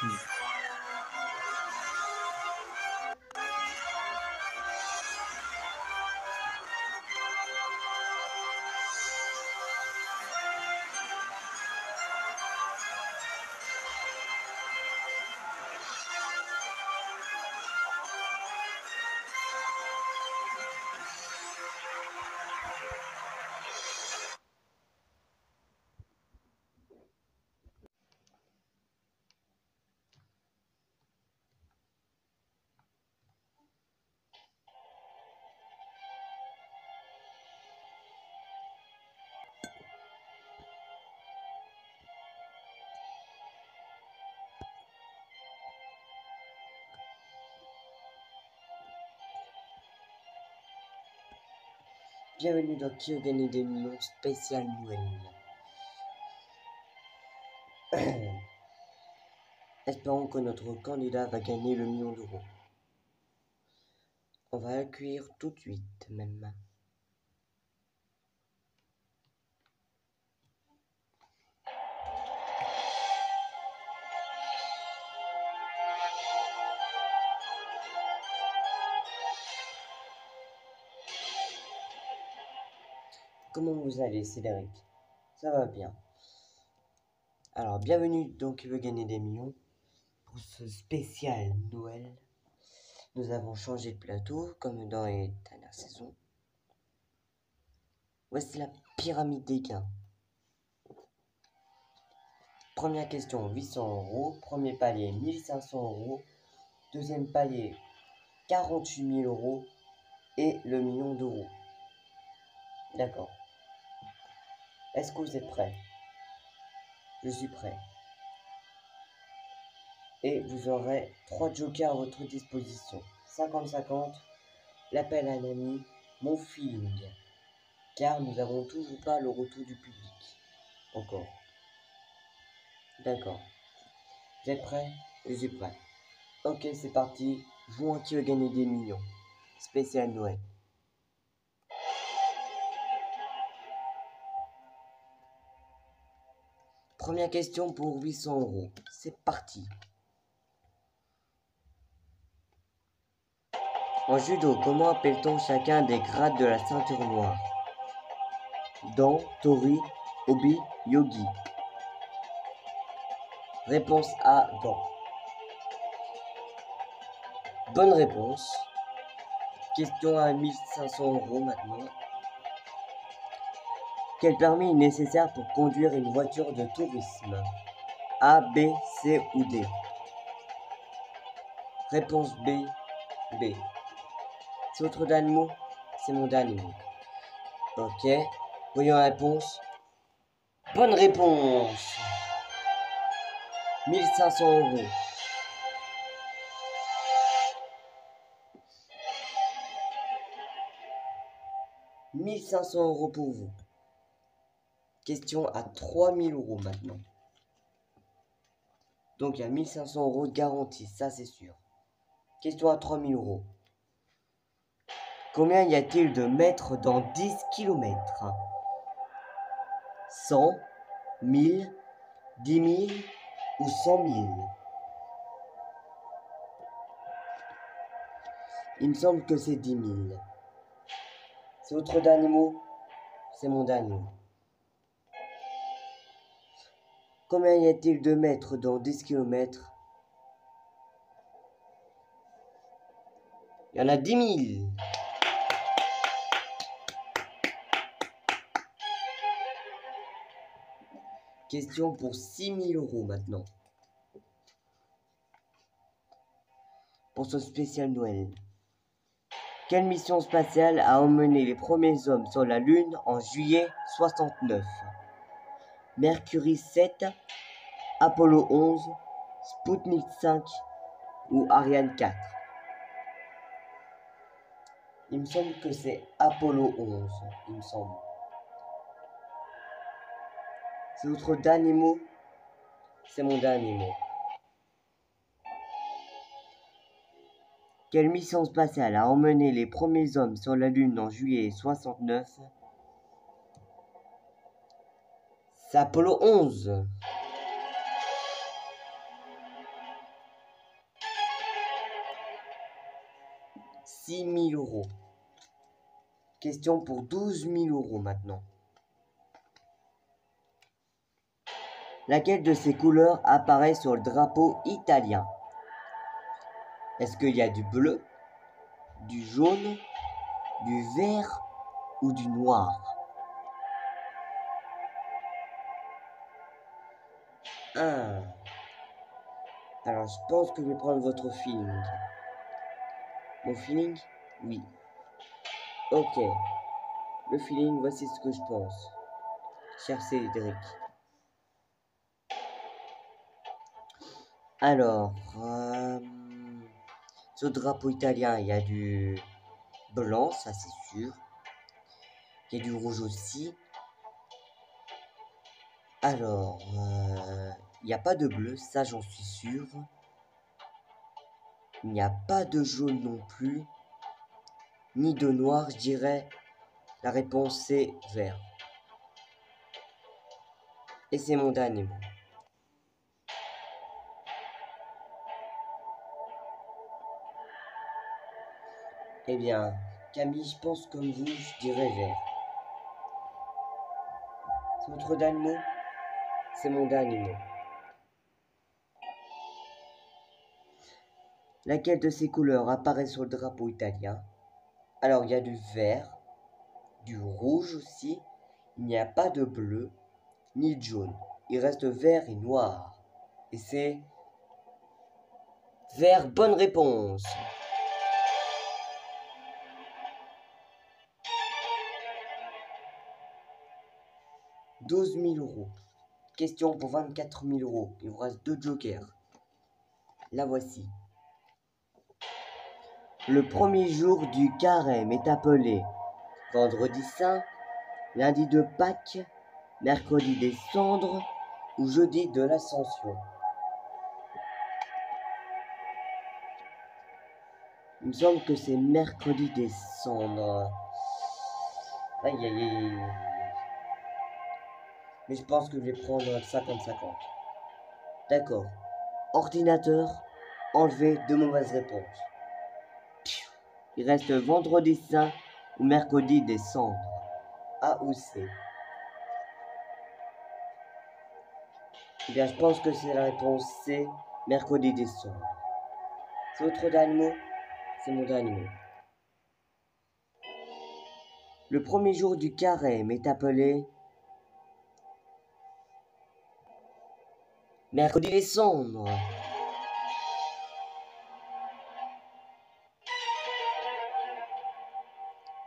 parti. Bienvenue dans Qui a gagné des millions spécial Noël. Espérons que notre candidat va gagner le million d'euros. On va l'accueillir tout de suite même. Comment vous allez, Cédric? Ça va bien. Alors, bienvenue dans Qui veut gagner des millions. Pour ce spécial Noël, nous avons changé de plateau, comme dans les dernières saisons. Voici la pyramide des gains. Première question, 800 €. Premier palier, 1500 €. Deuxième palier, 48 000 €. Et le million d'euros. D'accord. Est-ce que vous êtes prêts? Je suis prêt. Et vous aurez 3 jokers à votre disposition. 50-50, l'appel à un ami, mon feeling. Car nous n'avons toujours pas le retour du public. Encore. D'accord. Vous êtes prêts? Je suis prêt. Ok, c'est parti. Jouons à Qui veut gagner des millions. Spécial Noël. Première question pour 800 €. C'est parti. En judo, comment appelle-t-on chacun des grades de la ceinture noire? Dan, Tori, Obi, Yogi. Réponse A, Dan. Bonne réponse. Question à 1500 € maintenant. Quel permis est nécessaire pour conduire une voiture de tourisme? A, B, C ou D? Réponse B, B. C'est votre dernier mot? C'est mon dernier mot. Ok. Voyons la réponse. Bonne réponse. 1500 €. « 1500 € pour vous. Question à 3000 € maintenant. Donc il y a 1500 € de garantie, ça c'est sûr. Question à 3000 €. Combien y a-t-il de mètres dans 10 km? 100, 1000, 10 000 ou 100 000? Il me semble que c'est 10 000. C'est votre dernier mot? C'est mon dernier mot. Combien y a-t-il de mètres dans 10 km? Il y en a 10 000. Question pour 6 000 € maintenant. Pour ce spécial Noël. Quelle mission spatiale a emmené les premiers hommes sur la Lune en juillet 69? Mercury 7, Apollo 11, Sputnik 5 ou Ariane 4? Il me semble que c'est Apollo 11, il me semble. C'est votre dernier mot? C'est mon dernier mot. Quelle mission spatiale a emmené les premiers hommes sur la Lune en juillet 69? C'est Apollo 11. 6 000 euros. Question pour 12 000 euros maintenant. Laquelle de ces couleurs apparaît sur le drapeau italien? Est-ce qu'il y a du bleu, du jaune, du vert ou du noir? Alors, je pense que je vais prendre votre feeling. Mon feeling? Oui. Ok. Le feeling, voici ce que je pense. Cher Cédric. Alors, sur le drapeau italien, il y a du blanc, ça c'est sûr. Il y a du rouge aussi. Alors, il n'y a pas de bleu, ça j'en suis sûr. Il n'y a pas de jaune non plus. Ni de noir, je dirais. La réponse c'est vert. Et c'est mon dernier mot. Eh bien, Camille, je pense comme vous, je dirais vert. C'est votre dernier mot? C'est mon dernier mot. Laquelle de ces couleurs apparaît sur le drapeau italien? Alors, il y a du vert, du rouge aussi. Il n'y a pas de bleu, ni de jaune. Il reste vert et noir. Et c'est vert, bonne réponse. 12 000 euros. Question pour 24 000 euros. Il vous reste 2 jokers. La voici. Le premier jour du carême est appelé vendredi saint, lundi de Pâques, mercredi des cendres ou jeudi de l'Ascension. Il me semble que c'est mercredi des cendres. Aïe aïe aïe. Mais je pense que je vais prendre 50-50. D'accord. Ordinateur, enlever 2 mauvaises réponses. Il reste vendredi saint ou mercredi des cendres. A ou C? Eh bien, je pense que c'est la réponse C, mercredi des cendres. C'est votre dernier mot? C'est mon dernier mot. Le premier jour du carême est appelé mercredi des cendres.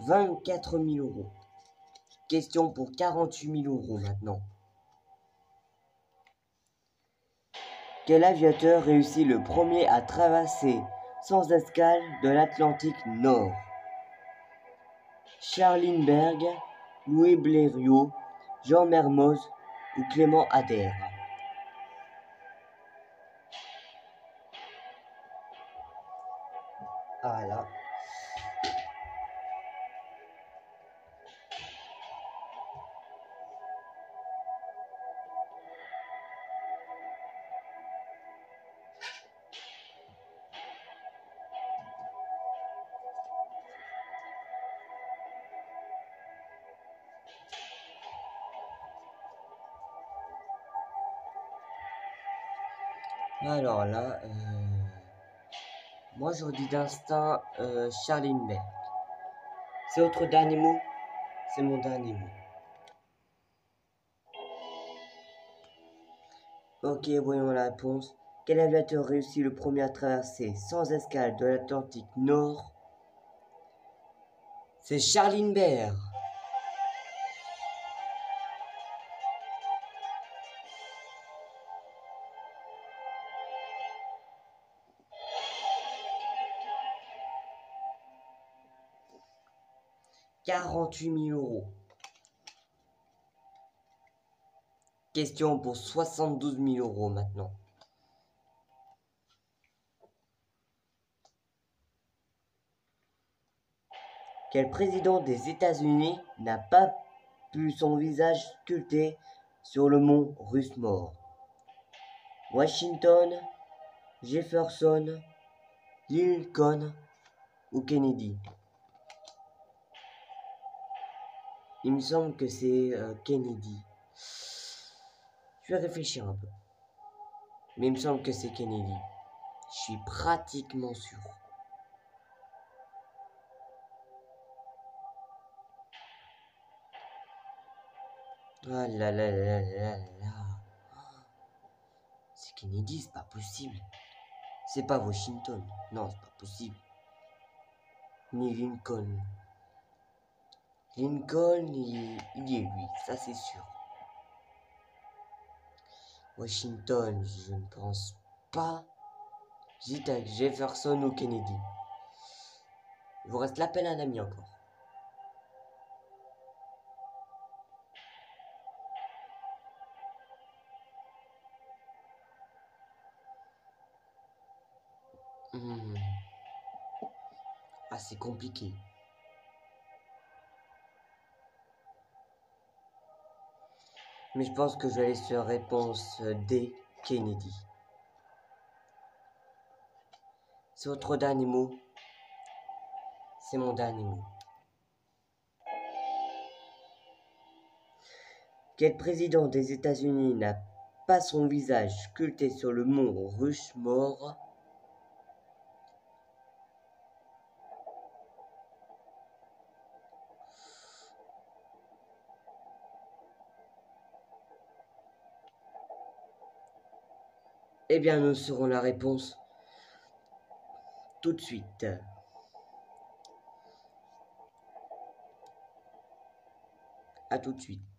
« 24 000 euros. Question pour 48 000 euros maintenant. Quel aviateur réussit le premier à traverser sans escale de l'Atlantique Nord? Charles Lindbergh, Louis Blériot, Jean Mermoz ou Clément Ader? Ah là. Alors là, moi je dis d'instinct Charles Lindbergh. C'est votre dernier mot? C'est mon dernier mot. Ok, voyons la réponse. Quel aviateur réussit le premier à traverser sans escale de l'Atlantique Nord? C'est Charles Lindbergh. « 48 000 euros. Question pour 72 000 euros maintenant. Quel président des États-Unis n'a pas pu son visage sculpté sur le mont Rushmore? Washington, Jefferson, Lincoln ou Kennedy? Il me semble que c'est Kennedy. Je vais réfléchir un peu. Mais il me semble que c'est Kennedy. Je suis pratiquement sûr. Ah là là là là là. C'est Kennedy, c'est pas possible. C'est pas Washington. Non, c'est pas possible. Ni Lincoln. Lincoln, il y est lui, ça c'est sûr. Washington, je ne pense pas. J'hésite avec Jefferson ou Kennedy. Il vous reste l'appel à un ami encore. Hmm. Ah, c'est compliqué. Mais je pense que je vais aller sur réponse D, Kennedy. C'est votre dernier mot. C'est mon dernier mot. Quel président des États-Unis n'a pas son visage sculpté sur le mont Rushmore? Eh bien, nous saurons la réponse tout de suite. À tout de suite.